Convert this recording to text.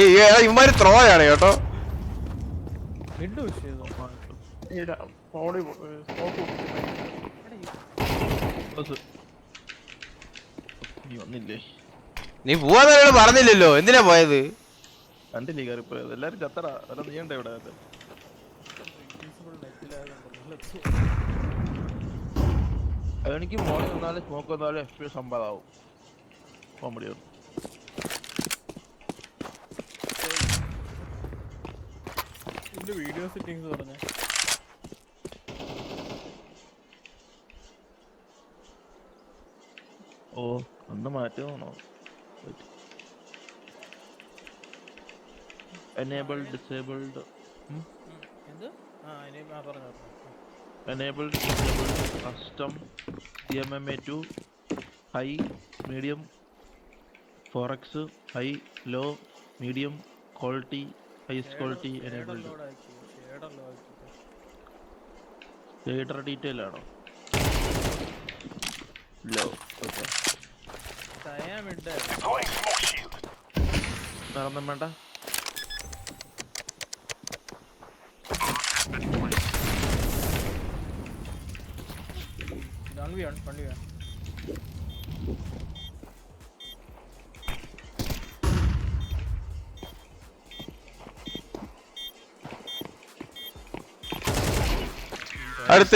ഇവന്മാര് ത്രോയാണ് കേട്ടോ. നീ പോവാന്ന് പറഞ്ഞില്ലല്ലോ, എന്തിനാ പോയത്? കണ്ടില്ലേ കയറിപ്പോയത്? എല്ലാരും ചത്തറ നീണ്ട ഇവിടെ. എനിക്ക് മോളിൽ വന്നാലും സ്മോക്ക് വന്നാലും FPS 50 കോമഡി. വീഡിയോ സെറ്റിംഗ്സ് പറഞ്ഞേ. ഓ ഒന്ന് മാറ്റുമോ? enabled disabled enabled disabled custom CMMA2 high medium 4x high low medium quality highest quality enabled. shader detail ആണോ? low. okay വേറൊന്നും വേണ്ട. അടുത്ത